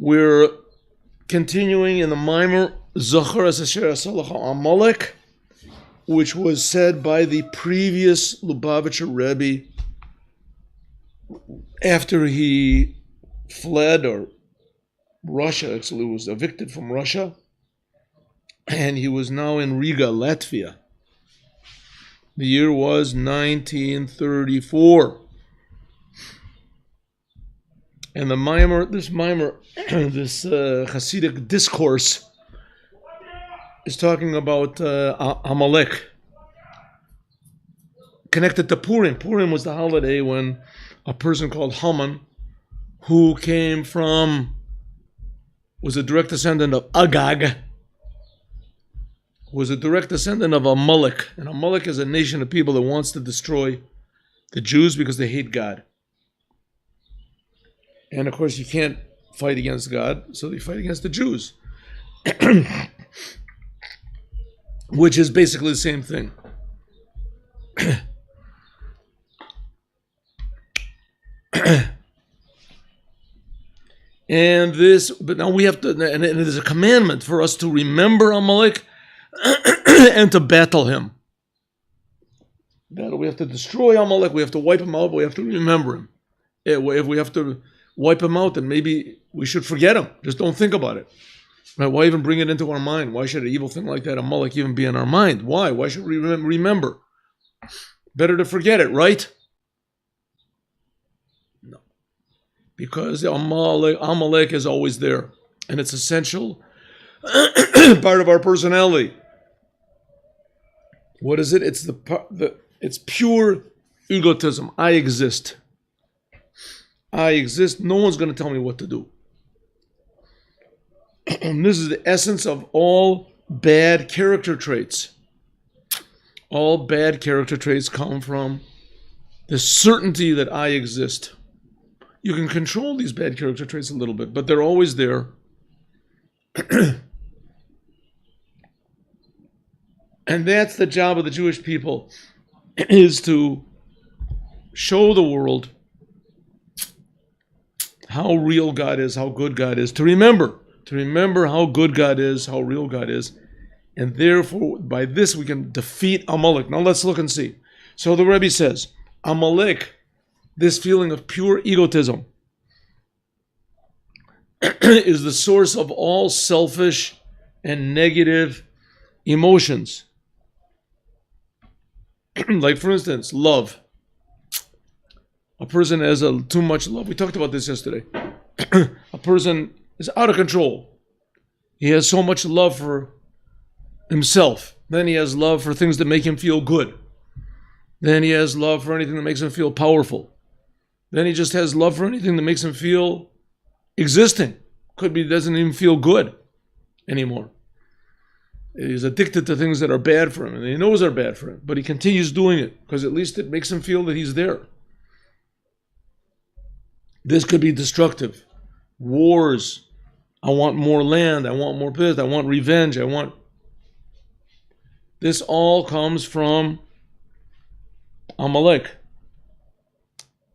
We're continuing in the Maimer Zachar es Asher Asalacha Amalek, which was said by the previous Lubavitcher Rebbe after he fled, or Russia, actually was evicted from Russia, and he was now in Riga, Latvia. The year was 1934. And the Maimer, this Chassidic discourse is talking about Amalek, connected to Purim. Purim was the holiday when a person called Haman, who was a direct descendant of Agag, was a direct descendant of Amalek. And Amalek is a nation of people that wants to destroy the Jews because they hate God. And of course, you can't fight against God, so they fight against the Jews, which is basically the same thing. But now we have to, and it is a commandment for us to remember Amalek and to battle him. We have to destroy Amalek, we have to wipe him out, but we have to remember him. If we have to wipe him out, then maybe we should forget him. Just don't think about it. Right? Why even bring it into our mind? Why should an evil thing like that, Amalek, even be in our mind? Why? Why should we remember? Better to forget it, right? No. Because Amalek is always there. And it's essential part of our personality. What is it? It's it's pure egotism. I exist. I exist. No one's going to tell me what to do. This is the essence of all bad character traits. All bad character traits come from the certainty that I exist. You can control these bad character traits a little bit, but they're always there. And that's the job of the Jewish people, is to show the world how real God is, how good God is, to remember how good God is, how real God is, and therefore by this we can defeat Amalek. Now let's look and see. So the Rebbe says, Amalek, this feeling of pure egotism, is the source of all selfish and negative emotions. Like for instance, love. A person has too much love. We talked about this yesterday. A person is out of control. He has so much love for himself. Then he has love for things that make him feel good. Then he has love for anything that makes him feel powerful. Then he just has love for anything that makes him feel existing. Could be doesn't even feel good anymore. He's addicted to things that are bad for him, and he knows they're bad for him, but he continues doing it because at least it makes him feel that he's there. This could be destructive. Wars. I want more land. I want more business. I want revenge. This all comes from Amalek.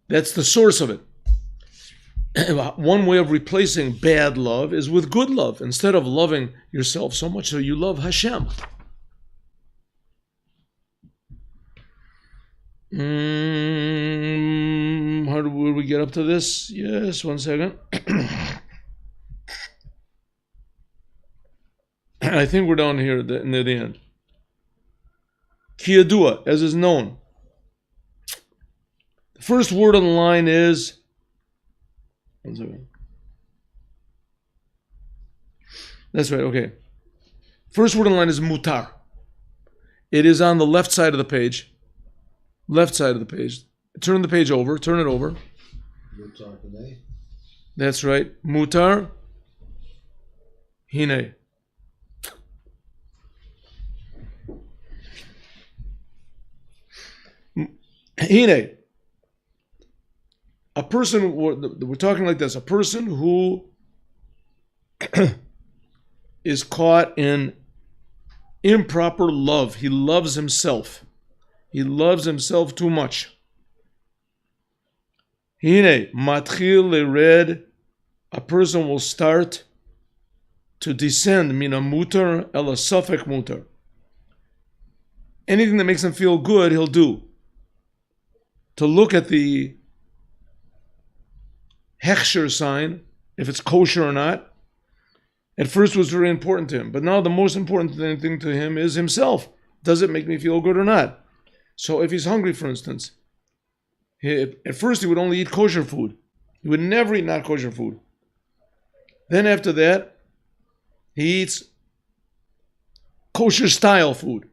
That's the source of it. One way of replacing bad love is with good love. Instead of loving yourself so much so you love Hashem. How do we get up to this? Yes, 1 second. I think we're down here near the end. Kiyadua, as is known. The first word on the line is... 1 second. That's right, okay. First word on the line is mutar. It is on the left side of the page. Left side of the page. Turn the page over. Turn it over. Mutar hine. That's right. Mutar hine. Hine. A person, we're talking like this, a person who is caught in improper love. He loves himself. He loves himself too much. Hine, matchil lered a person will start to descend mina mutar ela safek mutar. Anything that makes him feel good, he'll do. To look at the hechsher sign, if it's kosher or not, at first was very important to him. But now the most important thing to him is himself. Does it make me feel good or not? So if he's hungry, for instance, at first he would only eat kosher food. He would never eat not kosher food. Then after that, he eats kosher style food.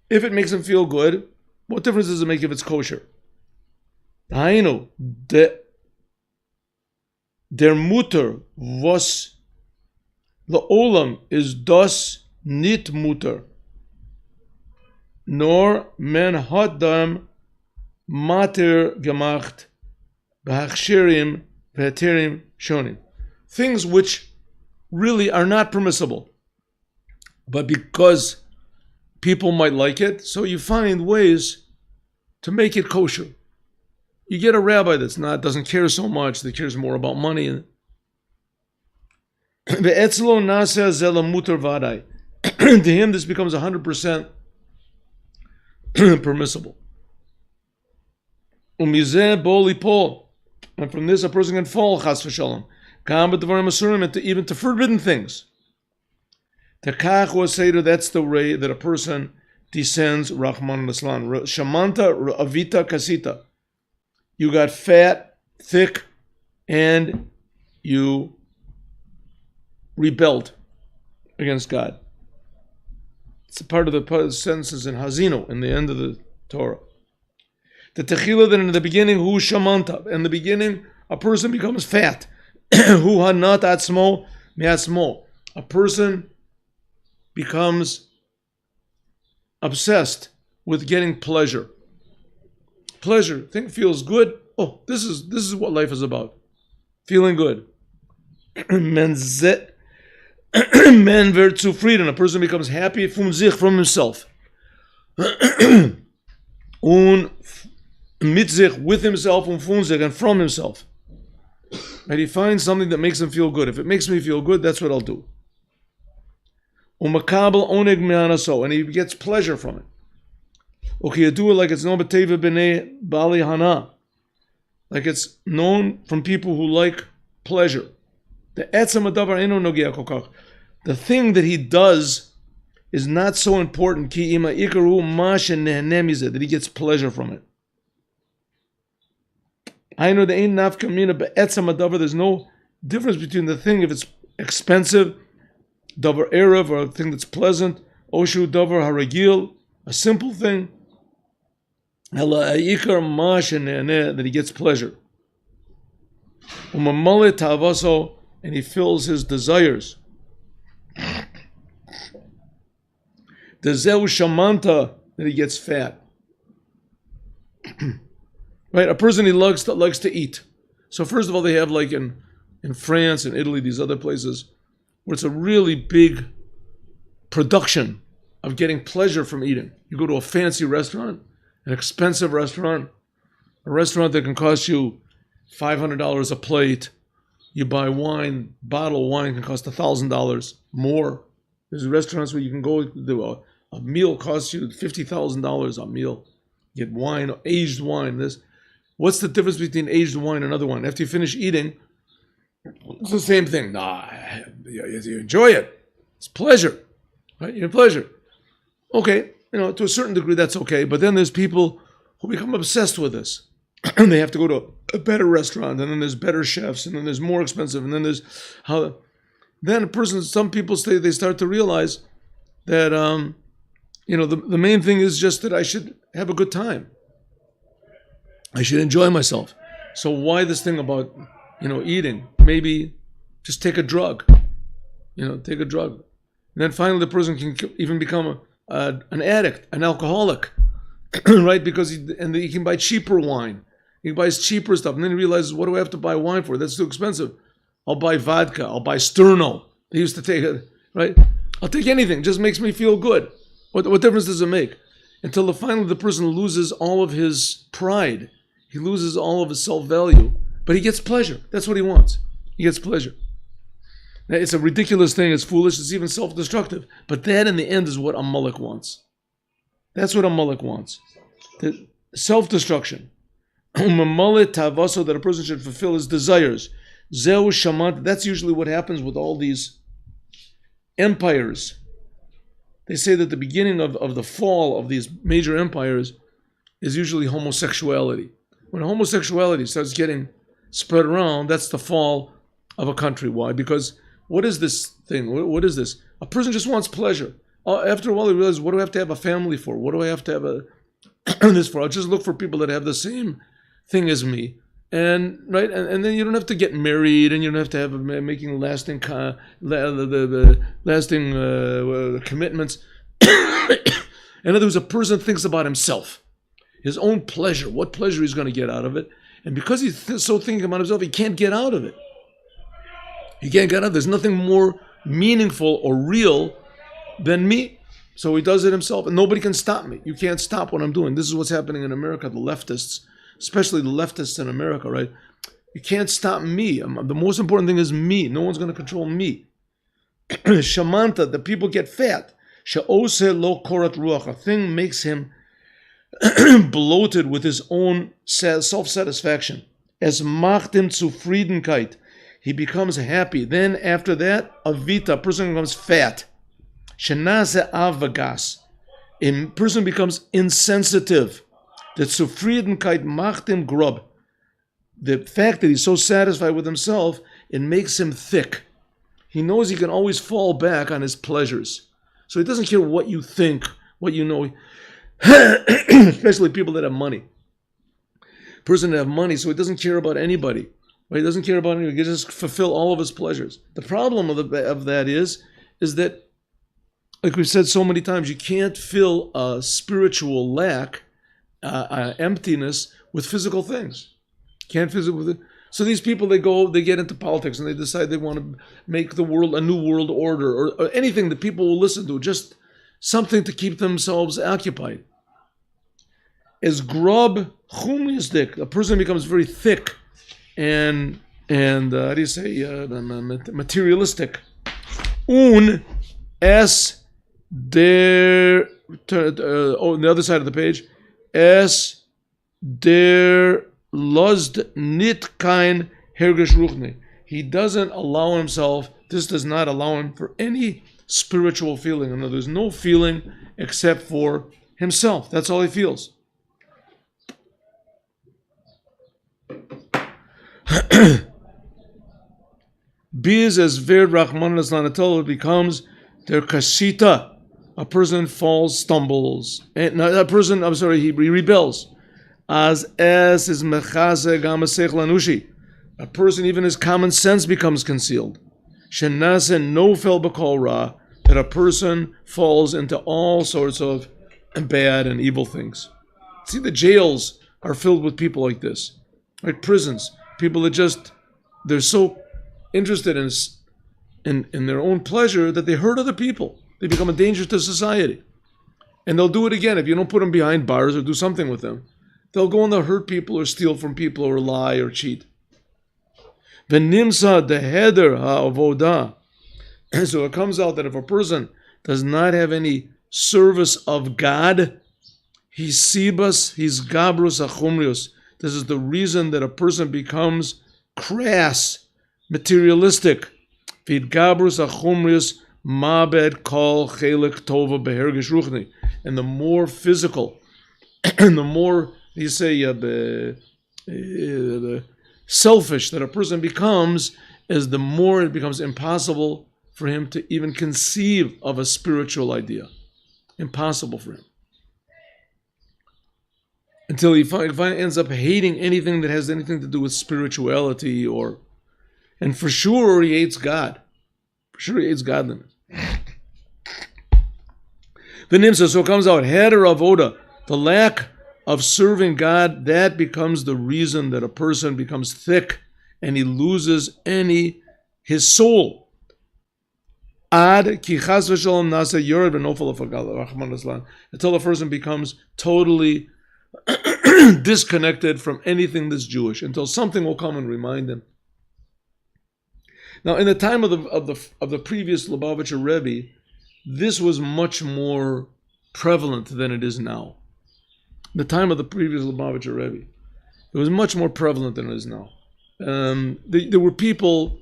If it makes him feel good, what difference does it make if it's kosher? Hainu, der Mutter, was Olam is das nit Mutter, nor men hat dem mater gemacht, behachshirim, veheterim shonim. Things which really are not permissible, but because people might like it, so you find ways to make it kosher. You get a rabbi doesn't care so much, that cares more about money. To him, this becomes 100% permissible. And from this, a person can fall, chas v'shalom, even to forbidden things. That's the way that a person descends, Rahman al-Islam. Shamanta avita kasita. You got fat, thick, and you rebelled against God. It's a part of the sentences in Hazino, in the end of the Torah. The techila that in the beginning, who shamanta. In the beginning, a person becomes fat. Who hanat atzmo me'atzmo. A person becomes obsessed with getting pleasure. Pleasure, thing feels good. Oh, this is what life is about. Feeling good. Men wird zufrieden. A person becomes happy from himself. Und mit sich, with himself, und von sich, and from himself. And he finds something that makes him feel good. If it makes me feel good, that's what I'll do. Umakabel oneg me'anaso, and he gets pleasure from it. Okay, you do it like it's known b'teva b'nei bali hana, like it's known from people who like pleasure. The etzem adavar eno nogia kokach. The thing that he does is not so important. Ki ima ikaru mash nehenemize, that he gets pleasure from it. I know there ain't nafka mina be'etzem adavar. There's no difference between the thing if it's expensive, davar erev, or a thing that's pleasant, oshu davar haragil, a simple thing. That he gets pleasure. And he fills his desires. The zeu shamanta, that he gets fat. Right, a person he likes to eat. So first of all, they have like in France and Italy, these other places, where it's a really big production of getting pleasure from eating. You go to a fancy restaurant, an expensive restaurant, a restaurant that can cost you $500 a plate. You buy wine, bottle of wine can cost $1,000 more. There's restaurants where you can go, a meal costs you $50,000 a meal. You get wine, aged wine. What's the difference between aged wine and another wine? After you finish eating, it's the same thing. You enjoy it. It's pleasure, right? You have pleasure. Okay. To a certain degree, that's okay. But then there's people who become obsessed with this. They have to go to a better restaurant, and then there's better chefs, and then there's more expensive, and then there's how. Then some people say they start to realize that the main thing is just that I should have a good time. I should enjoy myself. So why this thing about eating? Maybe just take a drug. Take a drug, and then finally the person can even become an addict, an alcoholic, right? Because he can buy cheaper wine. He buys cheaper stuff, and then he realizes, what do I have to buy wine for? That's too expensive. I'll buy vodka. I'll buy Sterno. They used to take it, right? I'll take anything. It just makes me feel good. What difference does it make? Until finally the person loses all of his pride. He loses all of his self-value. But he gets pleasure. That's what he wants. He gets pleasure. Now, it's a ridiculous thing. It's foolish. It's even self-destructive. But that, in the end, is what Amalek wants. That's what Amalek wants. The self-destruction. Tavaso, that a person should fulfill his desires. Zeu Shamant. That's usually what happens with all these empires. They say that the beginning of the fall of these major empires is usually homosexuality. When homosexuality starts getting spread around, that's the fall of a country. Why? Because what is this thing? What is this? A person just wants pleasure. After a while, he realizes, what do I have to have a family for? What do I have to have this for? I'll just look for people that have the same thing as me. And right, and then you don't have to get married, and you don't have to have making lasting commitments. In other words, a person thinks about himself, his own pleasure, what pleasure he's going to get out of it, and because he's so thinking about himself, he can't get out of it. He can't get out. There's nothing more meaningful or real than me. So he does it himself, and nobody can stop me. You can't stop what I'm doing. This is what's happening in America. The leftists, especially the leftists in America, right? You can't stop me. The most important thing is me. No one's going to control me. Shamanta, the people get fat. She'ose lo korat ruach. A thing makes him bloated with his own self-satisfaction. As machtim zufriedenkeit. He becomes happy. Then after that, avita, a person becomes fat. Shenase avagas. A person becomes insensitive. The zufriedenkeit macht him grub. The fact that he's so satisfied with himself, it makes him thick. He knows he can always fall back on his pleasures. So he doesn't care what you think, what you know. Especially people that have money. Person that have money, so he doesn't care about anybody. Right? He doesn't care about anybody. He can just fulfill all of his pleasures. The problem of that is that, like we've said so many times, you can't fill a spiritual lack, emptiness, with physical things. Can't physical with it. So these people, they get into politics and they decide they want to make the world a new world order, or anything that people will listen to, just something to keep themselves occupied. As grub chumisdik, a person becomes very thick and how do you say, materialistic. Un es der, on the other side of the page, es der lust nit kein hergish ruchni. He doesn't allow himself, this does not allow him for any spiritual feeling. And there's no feeling except for himself. That's all he feels. Biz as Ved Rahman al becomes their kasita. A person falls, stumbles. And he rebels. As is mechaze gamasech lanushi. A person, even his common sense becomes concealed. Shenase no fel b'kol ra, that a person falls into all sorts of bad and evil things. See, the jails are filled with people like this. Like prisons. People that they're so interested in their own pleasure that they hurt other people. They become a danger to society. And they'll do it again if you don't put them behind bars or do something with them. They'll go and they'll hurt people or steal from people or lie or cheat. V'nimsa deheder ha'avoda. So it comes out that if a person does not have any service of God, he's sibas, he's gabrus achumrius. This is the reason that a person becomes crass, materialistic. Vid gabrus achumrius mabed kol chelik tova behergish ruchni. And the more physical, and the more you say selfish that a person becomes, is the more it becomes impossible for him to even conceive of a spiritual idea. Impossible for him. Until he finally ends up hating anything that has anything to do with spirituality, and for sure he hates God. For sure he hates godliness. The Nimsa, so it comes out, Heder Avoda, the lack of serving God, that becomes the reason that a person becomes thick and he loses his soul. Ad ki chas v'shalom nasa yored v'nofel of Rahman Islam, until a person becomes totally disconnected from anything that's Jewish until something will come and remind them. Now, in the time of the previous Lubavitcher Rebbe, this was much more prevalent than it is now. The time of the previous Lubavitcher Rebbe, it was much more prevalent than it is now. There were people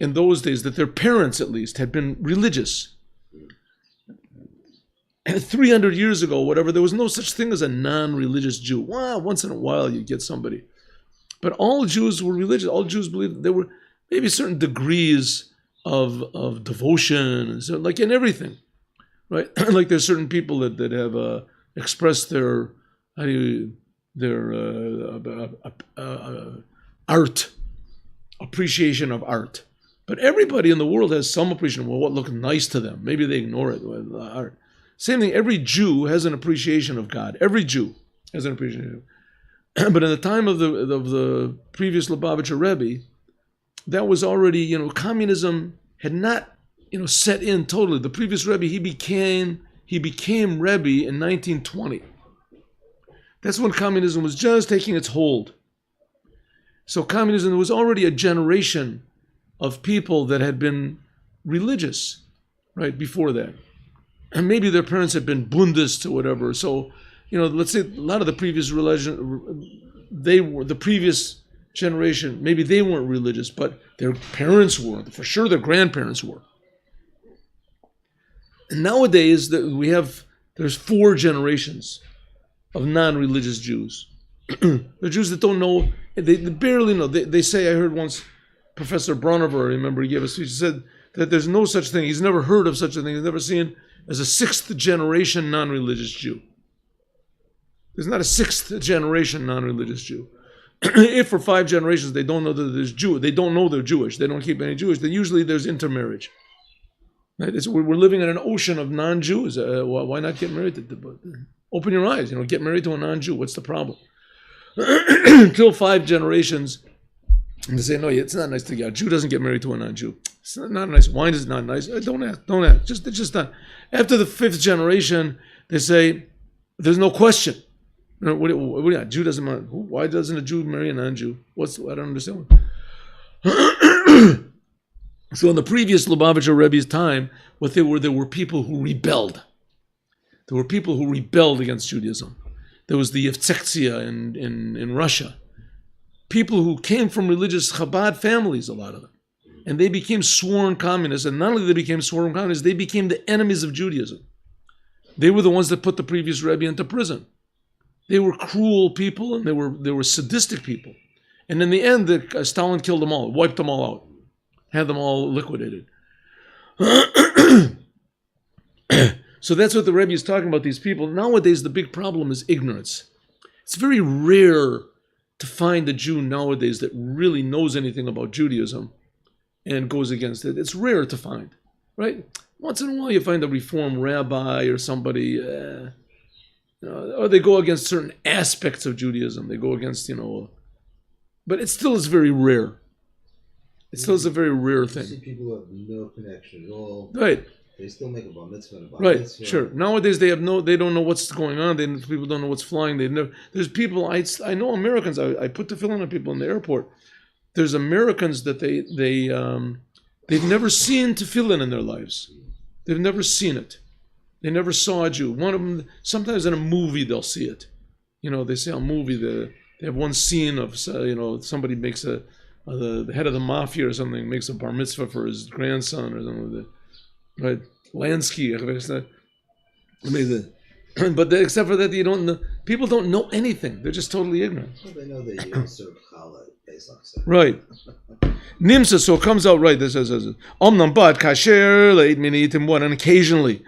in those days that their parents, at least, had been religious. And 300 years ago, whatever, there was no such thing as a non-religious Jew. Well, once in a while you get somebody. But all Jews were religious. All Jews believed there were maybe certain degrees of devotion, so like in everything, right? Like there's certain people that have expressed their art, appreciation of art. But everybody in the world has some appreciation. Well, what looks nice to them? Maybe they ignore it. Art. Same thing. Every Jew has an appreciation of God. Every Jew has an appreciation. But in the time of the previous Lubavitcher Rebbe, that was already, communism had not, set in totally. The previous Rebbe, he became Rebbe in 1920. That's when communism was just taking its hold. So communism, there was already a generation of people that had been religious, right, before that. And maybe their parents had been Bundists or whatever. So, let's say a lot of the previous the previous generation, maybe they weren't religious, but their parents were. For sure their grandparents were. And nowadays, there's 4 generations of non-religious Jews. They're Jews that don't know, they barely know. They say, I heard once, Professor Braunover, I remember he gave a speech, he said that there's no such thing, he's never heard of such a thing, he's never seen as a 6th generation non-religious Jew. There's not a 6th generation non-religious Jew. If for 5 generations they don't know that there's Jew, they don't know they're Jewish, they don't keep any Jewish, then usually there's intermarriage. Right? We're living in an ocean of non-Jews. Why not get married to? Open your eyes. Get married to a non-Jew. What's the problem? Until 5 generations, and they say, no, it's not nice to get. A Jew doesn't get married to a non-Jew. It's not nice. Wine is not nice. Don't ask. It's just not. After the 5th generation, they say, there's no question. A Jew doesn't mind. Why doesn't a Jew marry a non-Jew? I don't understand. So in the previous Lubavitcher Rebbe's time, there were people who rebelled. There were people who rebelled against Judaism. There was the Yevtsektia in Russia. People who came from religious Chabad families, a lot of them. And they became sworn communists. And not only they became sworn communists, they became the enemies of Judaism. They were the ones that put the previous Rebbe into prison. They were cruel people and they were sadistic people. And in the end, Stalin killed them all, wiped them all out, had them all liquidated. So that's what the Rebbe is talking about, these people. Nowadays, the big problem is ignorance. It's very rare to find a Jew nowadays that really knows anything about Judaism and goes against it. It's rare to find, right? Once in a while you find a Reform rabbi or somebody, or they go against certain aspects of Judaism. They go against, but it still is very rare. It still is a very rare thing. You see people who have no connection at all. Right. They still make a bar mitzvah and a bar right, mitzvah. Sure. Nowadays they don't know what's going on. People don't know what's flying. There's people, I know Americans, I put tefillin on people in the airport. There's Americans that they've never seen tefillin in their lives. They've never seen it. They never saw a Jew. One of them, sometimes in a movie they'll see it. They say a movie, they have one scene of, somebody makes the head of the mafia or something, makes a bar mitzvah for his grandson or something like that. Right, Lansky, but except for that, people don't know anything. They're just totally ignorant. Well, they know that you don't serve challah at Pesach. Right. Nimsa, so it comes out right. This says, Omnam bat kasher leid minitim one, and occasionally,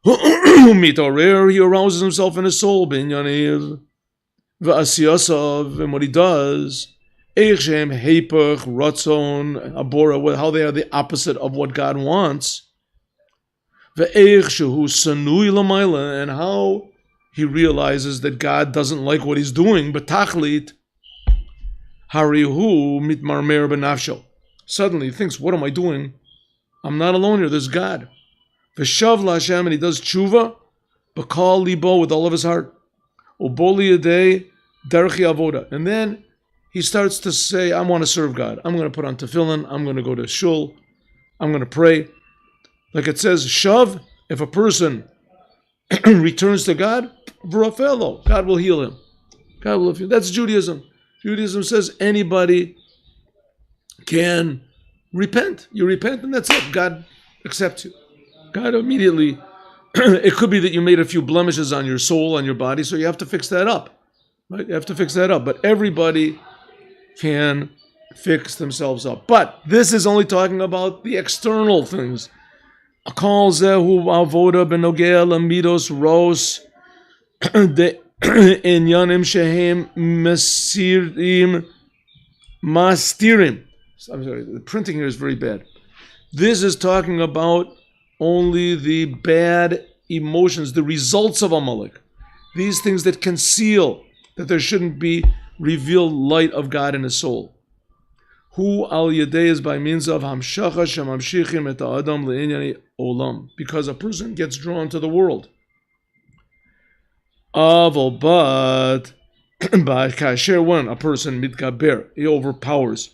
mitorer, he arouses himself in his soul, binyaniv, v'asiyasav, and what he does. Eichem, hepech, ratzon, abora, how they are the opposite of what God wants. And how he realizes that God doesn't like what he's doing, but tachlit harihu mitmarmer benafsho. Suddenly he thinks, what am I doing? I'm not alone here, there's God. V'shav la'Hashem, and he does tshuva, b'kal libo, with all of his heart. Uboli yadei Derech avoda. And then he starts to say, I want to serve God. I'm going to put on tefillin. I'm going to go to shul. I'm going to pray. Like it says, shav, if a person returns to God, v'rafelo, God will heal him. God will heal him. That's Judaism. Judaism says anybody can repent. You repent and that's it. God accepts you. God immediately, it could be that you made a few blemishes on your soul, on your body, so you have to fix that up. Right? You have to fix that up. But everybody can fix themselves up. But this is only talking about the external things. Kol zehu avoda benogea lamidos ros de inyanim shehem mastirim. I'm sorry, the printing here is very bad. This is talking about only the bad emotions, the results of Amalek. These things that conceal, that there shouldn't be revealed light of God in his soul. Hu al yedei is by means of hamshacha shemamshichim et ha'adam le'inyani olam. Because a person gets drawn to the world. Avol but kasher, when a person mitgaber, he overpowers.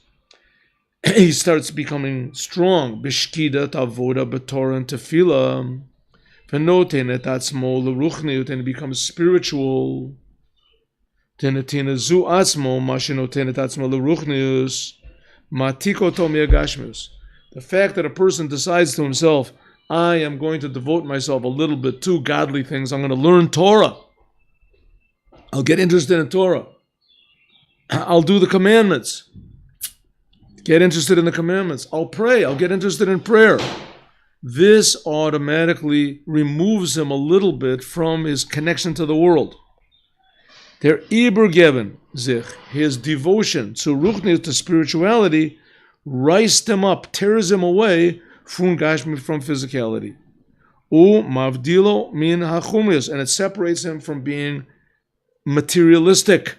He starts becoming strong. Bishkida tavoda b'torah and tefillah. V'noten et atzmo l'ruchniut, and he becomes spiritual. Tenetina zu atzmo mashinoten et atzmo l'ruchnius. Matiko to miagashmius. The fact that a person decides to himself, I am going to devote myself a little bit to godly things. I'm going to learn Torah. I'll get interested in Torah. I'll do the commandments. Get interested in the commandments. I'll pray. I'll get interested in prayer. This automatically removes him a little bit from his connection to the world. Der Übergeben sich, his devotion to Ruchnius, to spirituality, raised him up, tears him away from physicality. U mavdilo min hachumrius, and it separates him from being materialistic.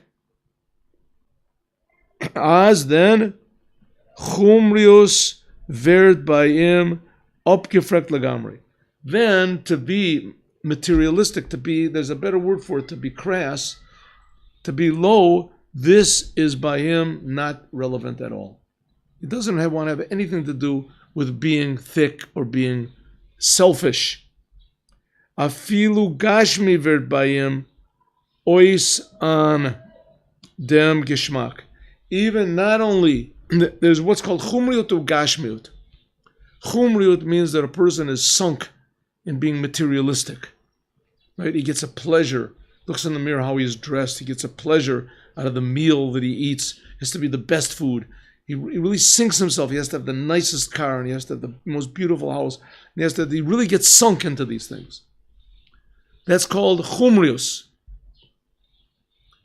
As then, chumrius werd by him abgefreckt lagamri. Then to be materialistic, to be, there's a better word for it, to be crass, to be low, this is by him not relevant at all. It doesn't want to have anything to do with being thick or being selfish. Afilu gashmi werd by him ois an dem geschmack. Even not only, there's what's called chumriut or gashmiut. Chumriut means that a person is sunk in being materialistic. Right? He gets a pleasure. Looks in the mirror how he's dressed. He gets a pleasure out of the meal that he eats. It has to be the best food. He really sinks himself. He has to have the nicest car, and he has to have the most beautiful house. And he really gets sunk into these things. That's called chumrius.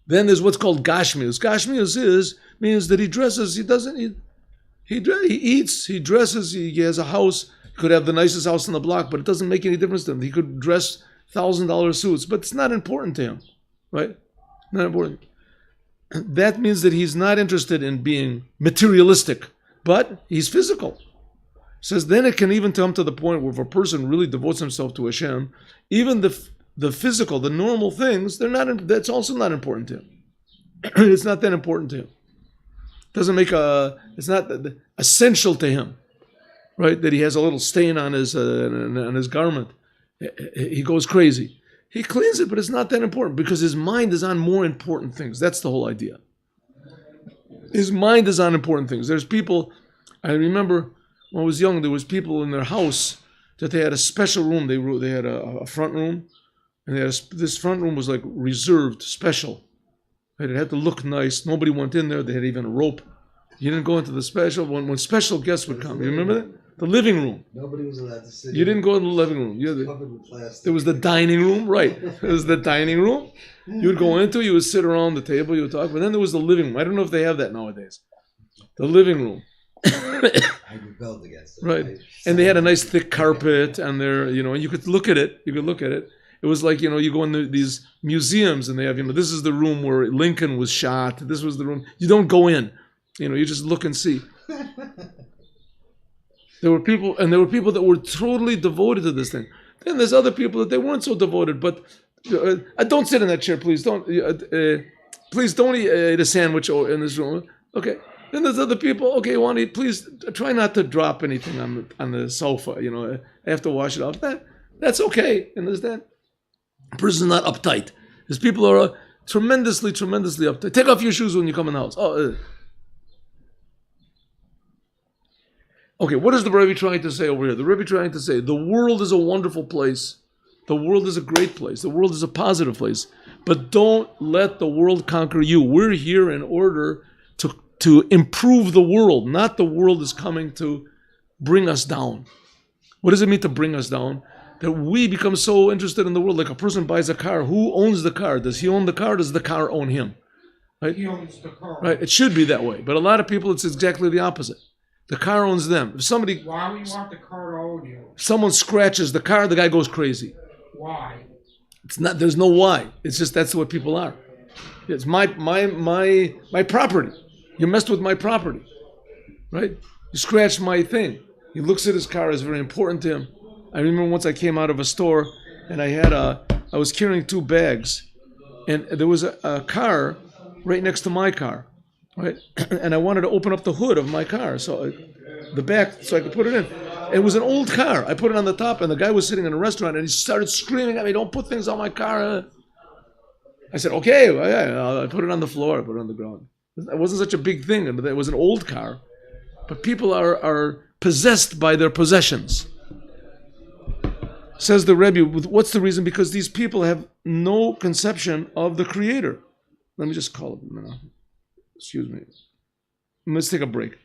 Then there's what's called gashmius. Gashmius means that he dresses. He eats. He dresses. He has a house. He could have the nicest house in the block, but it doesn't make any difference to him. He could dress $1,000 suits, but it's not important to him, right? Not important. That means that he's not interested in being materialistic, but he's physical. It says then it can even come to the point where if a person really devotes himself to Hashem, even the physical, the normal things, that's also not important to him. It's not that important to him. It's not essential to him, right? That he has a little stain on his garment. He goes crazy. He cleans it, but it's not that important because his mind is on more important things. That's the whole idea. His mind is on important things. There's people, I remember when I was young, there was people in their house that they had a special room. They had a front room, and this front room was like reserved, special. It had to look nice. Nobody went in there. They had even a rope. You didn't go into the special, when special guests would come. You remember that? The living room. Nobody was allowed to sit. You didn't go in the living room. Covered with plastic. There was the dining room, right? There was the dining room. You would go into, you would sit around the table, you would talk, but then there was the living room. I don't know if they have that nowadays. The living room. I rebelled against it. Right. And they had a nice thick carpet, and and you could look at it. It was like, you go into these museums, and they have, this is the room where Lincoln was shot. This was the room. You don't go in. You just look and see. There were people that were totally devoted to this thing. Then there's other people that they weren't so devoted, but don't sit in that chair, please. Don't. please don't eat a sandwich in this room. Okay. Then there's other people. Okay, you want to eat? Please try not to drop anything on the sofa. You know, I have to wash it off. That's okay. Understand? A person's not uptight. These people are tremendously uptight. Take off your shoes when you come in the house. Okay, what is the Rebbe trying to say over here? The Rebbe trying to say the world is a wonderful place. The world is a great place. The world is a positive place. But don't let the world conquer you. We're here in order to improve the world, not the world is coming to bring us down. What does it mean to bring us down? That we become so interested in the world. Like a person buys a car. Who owns the car? Does he own the car or does the car own him? Right? He owns the car. Right? It should be that way. But a lot of people, it's exactly the opposite. The car owns them. If somebody... Why would you want the car to own you? Someone scratches the car, the guy goes crazy. Why? It's not. There's no why. It's just that's what people are. It's my property. You messed with my property, right? You scratched my thing. He looks at his car as very important to him. I remember once I came out of a store and I was carrying 2 bags, and there was a car right next to my car, right? And I wanted to open up the hood of my car, so the back, so I could put it in. It was an old car. I put it on the top, and the guy was sitting in a restaurant, and he started screaming at me, "Don't put things on my car." I said, "Okay." Well, yeah, I put it on the floor. I put it on the ground. It wasn't such a big thing. It was an old car. But people are possessed by their possessions. Says the Rebbe, what's the reason? Because these people have no conception of the Creator. Let me just call it. Excuse me. Let's take a break.